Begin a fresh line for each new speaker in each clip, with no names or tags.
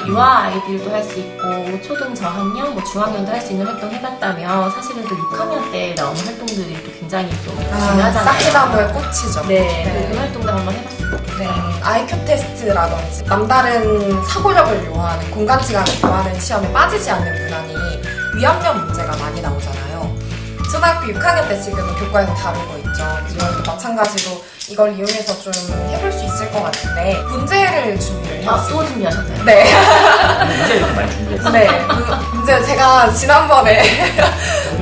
유아 아이들도 할 수 있고 초등 저학년, 뭐 중학년도 할 수 있는 활동 해봤다면 사실은 또 6학년 때 나오는 활동들이 또 굉장히 또 중요하잖아요.
사키나무의 꽃이죠.
네, 그 활동도 한번 해봤으면 좋겠어요.
네, IQ 테스트라든지 남다른 사고력을 요하는 공간지각을 요하는 시험에 빠지지 않는 문항이 위압력 문제가 많이 나오잖아요. 초등학교 6학년 때 지금 교과에서 다루고 있죠. 저희도 마찬가지로 이걸 이용해서 좀 해볼 수 있을 것 같은데 문제를 준비를 해봤어요.
또 준비하셨나요?
네.
문제 이렇게 많이 준비했어요.
네. 문제 제가 지난번에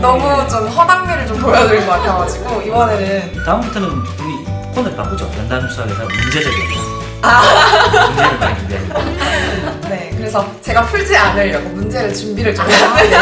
너무 좀 허당미를 좀 보여드린 것 같아가지고 이번에는
다음부터는 우리 코너를 바꾸죠. 연단 수학에서 문제적 연단. 문제를 많이 준비합니다.
네. 그래서 제가 풀지 않으려고 문제를 준비를 좀 했어요.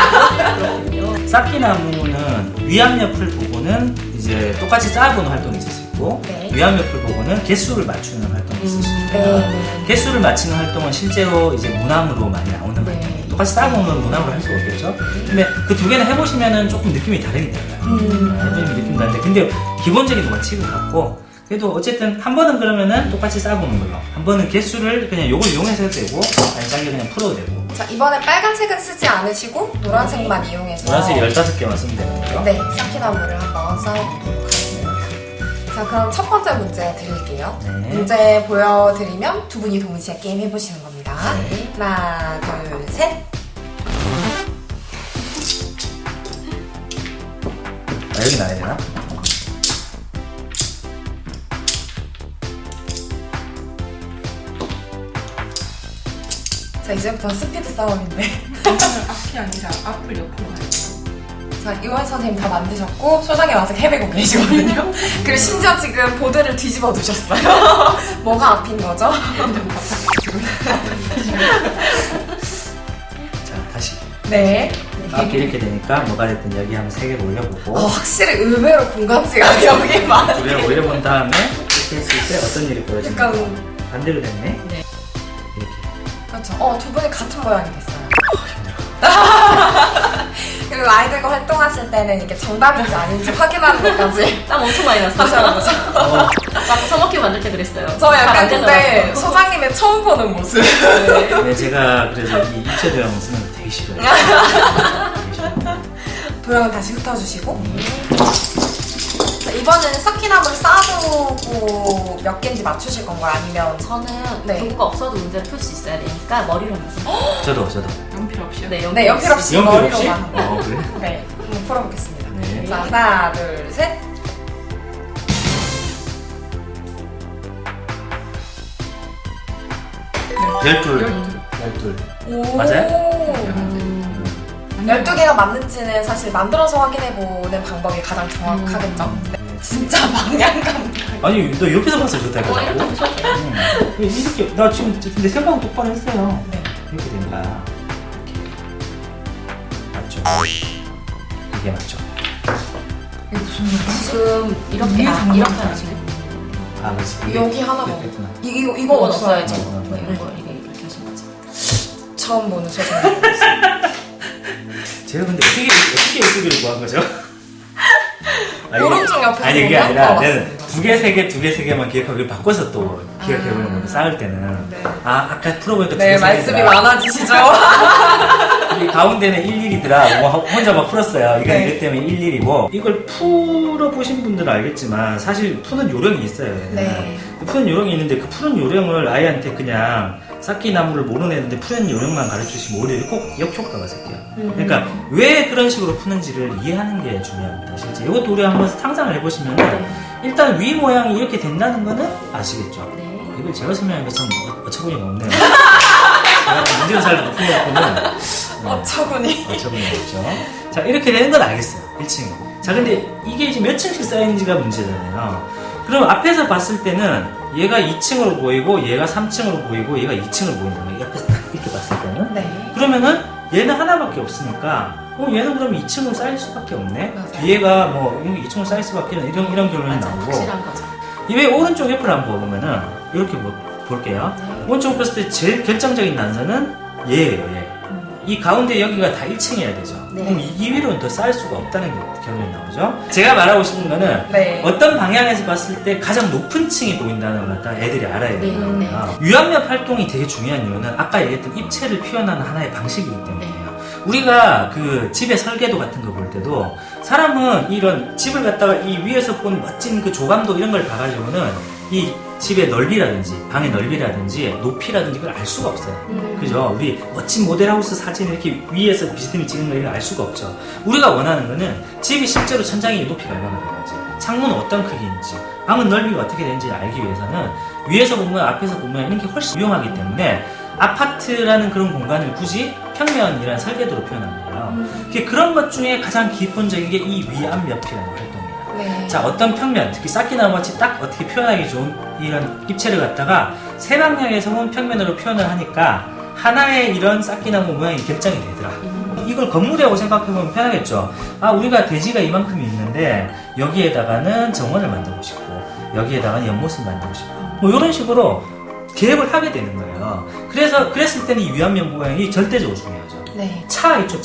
그렇군요.
쌓기나무는 위압력을 보고는 이제 똑같이 쌓아보는 활동이 있을 수 있고
네.
위압력을 보고는 개수를 맞추는 활동이 있을 수 있습니다.
네.
개수를 맞추는 활동은 실제로 이제 문항으로 많이 나오는
네.
거예요. 똑같이 쌓아보면 문항으로 할 수가 없겠죠. 근데 그 두 개는 해보시면은 조금 느낌이 다릅니다. 해보시면 느낌 다른데 근데 기본적인 원칙은 같고 그래도 어쨌든 한 번은 그러면은 똑같이 쌓아보는 걸로 한 번은 개수를 그냥 요걸 이용해서 해도 되고 아니 자기 그냥 풀어도 되고
자, 이번에 빨간색은 쓰지 않으시고 노란색만 이용해서
노란색 15개만 쓰면 되는 거죠.
네, 쌓기나무를 한번 쌓아보도록 하겠습니다. 자, 그럼 첫 번째 문제 드릴게요.
네.
문제 보여드리면 두 분이 동시에 게임 해보시는 겁니다.
네.
하나, 둘, 셋.
아, 여기 나야 되나?
자, 이제부터 스피드 싸움인데.
앞이 아니라 앞을 옆으로 가요.
자, 이원 선생님 다 만드셨고 소장님 아직 헤매고 계시거든요. 그리고 심지어 지금 보드를 뒤집어 두셨어요. 뭐가 앞인 거죠?
자 다시
네.
앞에 이렇게 되니까 뭐가 됐든 여기 한번 3개를 올려보고
확실히 의외로 공간지가 여기만.
두 개를 올려본 다음에 이렇게 했을 때 어떤 일이 벌어집니까?
약간
반대로 됐네?
네.
이렇게
그렇죠. 두 분이 같은 모양이 됐어요. 그리고 아이들과 활동하실 때는 이게 정답인지 아닌지 확인하는 것까지
땀 엄청 많이 났어요.
하셔야 보죠.
막 서먹기 만들 때 그랬어요.
저
잘안
약간 근데
되더라고요.
소장님의 처음 보는 모습.
네, 제가 그래서 이 입체도형 쓰는 거 되게 싫어요. 되게 싫어요.
도형은 다시 흩어주시고. 자, 이번에는 쌓기나무를 쌓아보고 몇 개인지 맞추실 건가요? 아니면
저는
네.
교구가 없어도 문제를 풀 수 있어야 되니까 머리로 맞습니다.
저도
연필 없이요?
네, 연필 없이
연필 없이?
머리로만.
그래?
네, 한번 풀어보겠습니다.
네.
자, 하나, 둘, 셋. 열둘.
오. 맞아요?
12개가 맞는지는 사실 만들어서 확인해보는 방법이 가장 정확하겠죠? 네. 진짜 방향감.
아니 너 옆에서 봤어 좋다
이렇게
해가지고
보셔도
이렇게 나 지금 근데 생각은 똑바로 했어요.
네.
이렇게 된 거야. 이렇게. 맞죠? 이게 맞죠?
이게 무슨 일이야?
지금 이렇게
위에 장난
이렇게
아니에요?
하시는
아 맞지.
여기 하나 더.
됐구나.
이거
이건
없어야죠.
없어야죠.
어,
네, 이거 이렇게 하신 거죠.
처음 보는 소장님.
제가 근데 어떻게 예쁘기를 구한 거죠?
오른쪽 옆에
아니 그게
보면?
아니라
맞습니다.
내는 두 개, 세 개, 두 개, 세 개만 기억하고 이걸 바꿔서 또 기억해보는 거예요. 쌓을 때는.
네.
아 아까 풀어보니까
네,
두 개, 세
말씀이
개더라.
많아지시죠?
이 가운데는 11이더라. 뭐 혼자 막 풀었어요. 이건
네.
이것 때문에 11이고 이걸 풀어보신 분들은 알겠지만 사실 푸는 요령이 있어요. 얘는.
네.
푸는 요령이 있는데 그 푸는 요령을 아이한테 그냥 쌓기나무를 모르는 애인데 푸는 요령만 가르치시면 오히려 역효과가 생겨요. 그러니까 왜 그런 식으로 푸는지를 이해하는 게 중요합니다. 실제 이것도 우리 한번 상상을 해보시면 일단 위 모양이 이렇게 된다는 거는 아시겠죠?
네.
이걸 제가 설명하는 게 참 어처구니가 없네요. 제가 문제를 잘 못 풀어보면
어처구니.
어처구니가 없죠. 자 이렇게 되는 건 알겠어요. 1층. 자 근데 이게 이제 몇 층씩 쌓이는지가 문제잖아요. 그럼 앞에서 봤을 때는 얘가 2층으로 보이고 얘가 3층으로 보이고 얘가 2층으로 보인다는 거예요. 옆에서 딱 이렇게 봤을 때는.
네.
그러면은 얘는 하나밖에 없으니까 얘는 그러면 2층으로 쌓일 수밖에 없네.
맞아요.
뒤에가 뭐 2층으로 쌓일 수밖에 없네. 이런 결론이
맞아,
나오고
확실한 거죠.
이외 오른쪽 옆을 한번 보면은 이렇게 볼게요.
네.
오른쪽 봤을 때 제일 결정적인 단서는 얘예요. 얘. 이 가운데 여기가 다 1층이어야 되죠.
네.
그럼 이 위로는 더 쌓일 수가 없다는 게 결론이 나오죠. 제가 말하고 싶은 거는
네.
어떤 방향에서 봤을 때 가장 높은 층이 보인다는 걸 갖다 애들이 알아야
네,
되는
네.
거예요. 유압력 활동이 되게 중요한 이유는 아까 얘기했던 입체를 표현하는 하나의 방식이기
네.
때문이에요. 우리가 그 집의 설계도 같은 거 볼 때도 사람은 이런 집을 갖다가 이 위에서 본 멋진 그 조감도 이런 걸 봐가지고는 이 집의 넓이라든지 방의 넓이라든지 높이라든지 그걸 알 수가 없어요. 그죠? 우리 멋진 모델하우스 사진 이렇게 위에서 비스듬히 찍은 거 이런 알 수가 없죠. 우리가 원하는 거는 집이 실제로 천장의 높이가 얼마나 되는지, 창문은 어떤 크기인지, 방은 넓이가 어떻게 되는지 알기 위해서는 위에서 보면 앞에서 보면 이런 게 훨씬 유용하기 때문에 아파트라는 그런 공간을 굳이 평면이라는 설계도로 표현한 거예요. 그런 것 중에 가장 기본적인 게 이 위압몇이라는 활동이에요.
네.
자, 어떤 평면, 특히 쌓기나무 같이 딱 어떻게 표현하기 좋은 이런 입체를 갖다가 세 방향에서 온 평면으로 표현을 하니까 하나의 이런 쌓기나무 모양이 결정이 되더라. 이걸 건물이라고 생각해보면 편하겠죠. 아, 우리가 대지가 이만큼이 있는데 여기에다가는 정원을 만들고 싶고 여기에다가는 연못을 만들고 싶고 뭐 이런 식으로 계획을 하게 되는 거예요. 그랬을 때는 이 위압면 모양이 절대적으로 중요하죠.
네.
차 있죠,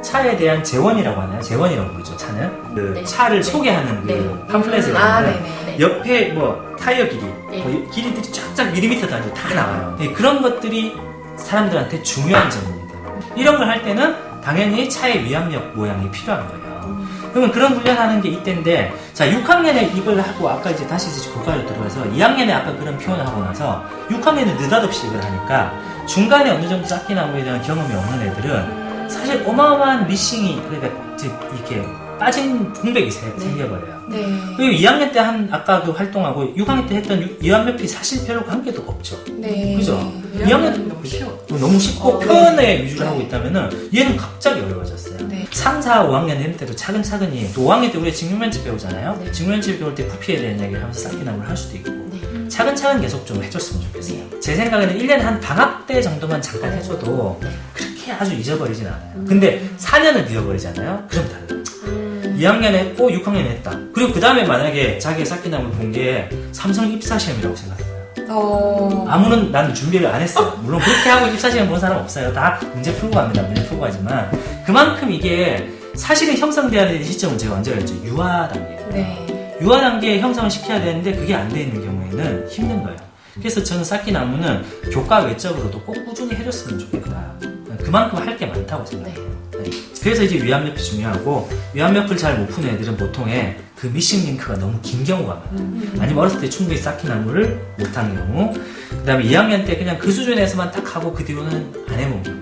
차에 대한 재원이라고 하나요? 재원이라고 부르죠, 차는. 그
네.
차를
네.
소개하는 그
네.
팜플렛을
아,
보면
네네.
네.
옆에 뭐 타이어 길이,
네.
뭐 길이들이 쫙쫙 밀리미터 단위로 다 나와요. 네, 그런 것들이 사람들한테 중요한 점입니다. 이런 걸 할 때는 당연히 차의 위압력 모양이 필요한 거예요. 그러면 그런 훈련하는 게 이때인데, 자, 6학년에 이걸 하고 아까 이제 다시 교과로 들어가서 2학년에 아까 그런 표현을 하고 나서 6학년에 느닷없이 이걸 하니까 중간에 어느 정도 쌓기나무에 대한 경험이 없는 애들은 사실 어마어마한 미싱이, 그러니까 이렇게 빠진 공백이 생겨버려요.
네.
그리고 2학년 때 한 아까 그 활동하고 6학년 때 했던 위압력이 사실 별로 관계도 없죠.
네.
그죠?
2학년은 너무 쉬워.
너무 쉽고
네.
표현에 위주로 하고 있다면은 얘는 갑자기 어려워졌어요.
네.
3, 4, 5학년 되는 때도 차근차근히 또 5학년 때 우리가 직육면체 배우잖아요.
네.
직육면체 배울 때 부피에 대한 이야기를 하면서 쌓기나무를 할 수도 있고
네.
차근차근 계속 좀 해줬으면 좋겠어요. 제 생각에는 1년에 한 방학 때 정도만 잠깐 해줘도
네.
그렇게 아주 잊어버리진 않아요. 근데 4년을 잊어버리잖아요. 그럼 달라요. 2학년에 했고 6학년에 했다. 그리고 그 다음에 만약에 자기의 쌓기나무를 본 게 삼성 입사시험이라고 생각해요. 아무런 난 준비를 안 했어요. 물론 그렇게 하고 입사시험 본 사람 없어요. 다 문제 풀고 갑니다. 문제 풀고 가지만 그만큼 이게 사실은 형성되어야 시점은 제가 언제 알죠? 유아 단계예요.
네.
유아 단계에 형성을 시켜야 되는데 그게 안 돼 있는 경우에는 힘든 거예요. 그래서 저는 쌓기나무는 교과 외적으로도 꼭 꾸준히 해줬으면 좋겠다. 그만큼 할 게 많다고 생각해요. 네. 그래서 이제 위압력이 중요하고 위압력을 잘 못 푸는 애들은 보통에 그 미싱 링크가 너무 긴 경우가 많아요. 아니면 어렸을 때 충분히 쌓기나무를 못한 경우, 그 다음에 2학년 때 그냥 그 수준에서만 딱 하고 그 뒤로는 안 해본 경우.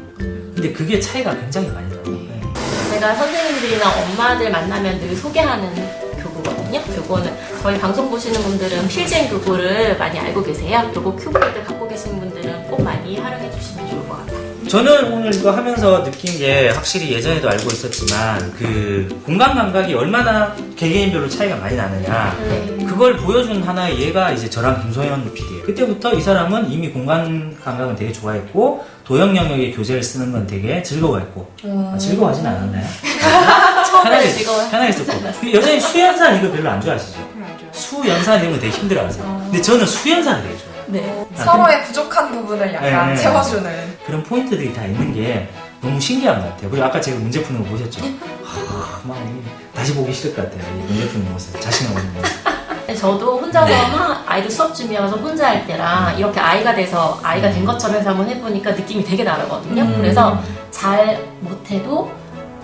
근데 그게 차이가 굉장히 많이 나요. 네.
제가 선생님들이나 엄마들 만나면 늘 소개하는 교구거든요. 교구는 저희 방송 보시는 분들은 필진 교구를 많이 알고 계세요. 교구 큐브를 갖고 계신 분들은 꼭 많이 활용해 주시면 좋을 것 같아요.
저는 오늘 이거 하면서 느낀 게 확실히 예전에도 알고 있었지만 그 공간 감각이 얼마나 개개인별로 차이가 많이 나느냐
네.
그걸 보여준 하나의 예가 이제 저랑 김소연 PD예요. 그때부터 이 사람은 이미 공간 감각은 되게 좋아했고 도형 영역의 교재를 쓰는 건 되게 즐거워했고 즐거워하진 않았나요?
처음에는 즐거워요.
편하게 썼고 여전히 수연산 이거 별로 안 좋아하시죠? 수연산 이런 거 되게 힘들어하세요. 근데 저는 수연산을 되게 좋아해요.
네.
서로의 부족한 부분을 약간
네.
채워주는.
그런 포인트들이 다 있는 게 너무 신기한 것 같아요. 그리고 아까 제가 문제 푸는 거 보셨죠? 막 다시 보기 싫을 것 같아요. 이 문제 푸는 모습, 자신감 없는 모습.
저도 혼자서
네.
아이들 수업 준비하면서 혼자 할 때랑 이렇게 아이가 돼서 아이가 된 것처럼 해서 한번 해보니까 느낌이 되게 다르거든요. 그래서 잘 못해도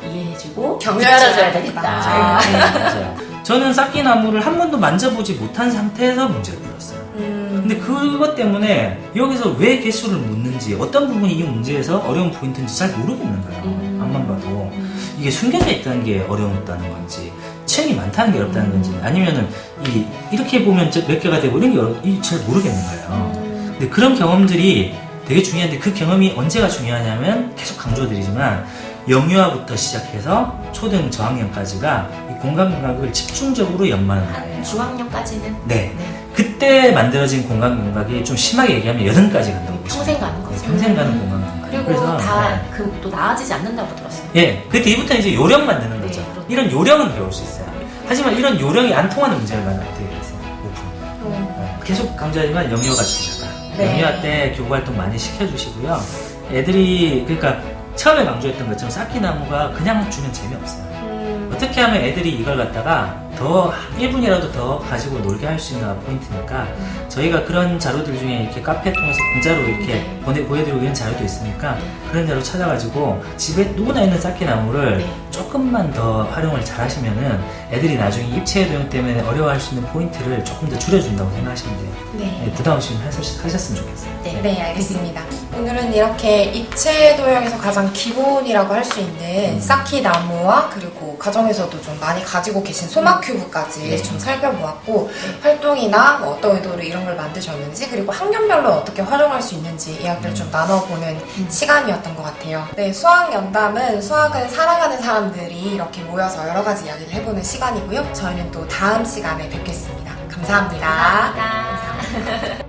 이해해주고 기다려줘야 되겠다.
맞아요. 저는 쌓기나무를 한 번도 만져보지 못한 상태에서 문제를 풀었어요. 근데 그것 때문에 여기서 왜 개수를 묻는지 어떤 부분이 이 문제에서 어려운 포인트인지 잘 모르겠는 거예요. 앞만 봐도 이게 숨겨져 있다는 게 어려웠다는 건지 체험이 많다는 게 어렵다는 건지 아니면은 이렇게 보면 몇 개가 되고 이런 게 잘 모르겠는 거예요. 근데 그런 경험들이 되게 중요한데 그 경험이 언제가 중요하냐면 계속 강조드리지만 영유아부터 시작해서 초등 저학년까지가 이 공간 감각을 집중적으로 연마하는 거예요.
중학년까지는
네. 그때 만들어진 공간 감각이 좀 심하게 얘기하면 8가지 간다고 보시면
평생 가는 거죠.
평생 가는 공간 감각.
그리고
그래서,
다
네.
또 나아지지 않는다고 들었어요.
예, 그 뒤부터 이제 요령 만드는 거죠.
네, 그렇죠.
이런 요령은 배울 수 있어요. 하지만 이런 요령이 안 통하는 문제를 만나면 어떻게 되겠어요? 오픈. 계속 강조하지만 영유아가 중요하다.
네.
영유아 때 교구 활동 많이 시켜주시고요. 애들이 그러니까 처음에 강조했던 것처럼 쌓기나무가 그냥 주면 재미없어요. 어떻게 하면 애들이 이걸 갖다가 더 1분이라도 더 가지고 놀게 할 수 있는가 포인트니까 저희가 그런 자료들 중에 이렇게 카페 통해서 공짜로 이렇게 보여드리고 있는 자료도 있으니까 그런 자료 찾아가지고 집에 누구나 있는 쌓기나무를 조금만 더 활용을 잘 하시면은 애들이 나중에 입체 도형 때문에 어려워할 수 있는 포인트를 조금 더 줄여준다고 생각하시면 돼요.
네.
부담 없이 하셨으면 좋겠어요.
네, 알겠습니다. 오늘은 이렇게 입체 도형에서 가장 기본이라고 할 수 있는 쌓기 나무와 그리고 가정에서도 좀 많이 가지고 계신 소막 큐브까지 좀 살펴보았고 활동이나 뭐 어떤 의도로 이런 걸 만드셨는지 그리고 학년별로 어떻게 활용할 수 있는지 이야기를 좀 나눠보는 시간이었던 것 같아요. 네, 수학 연담은 수학을 사랑하는 사람들이 이렇게 모여서 여러 가지 이야기를 해보는 시간이고요. 저희는 또 다음 시간에 뵙겠습니다. 감사합니다.
감사합니다.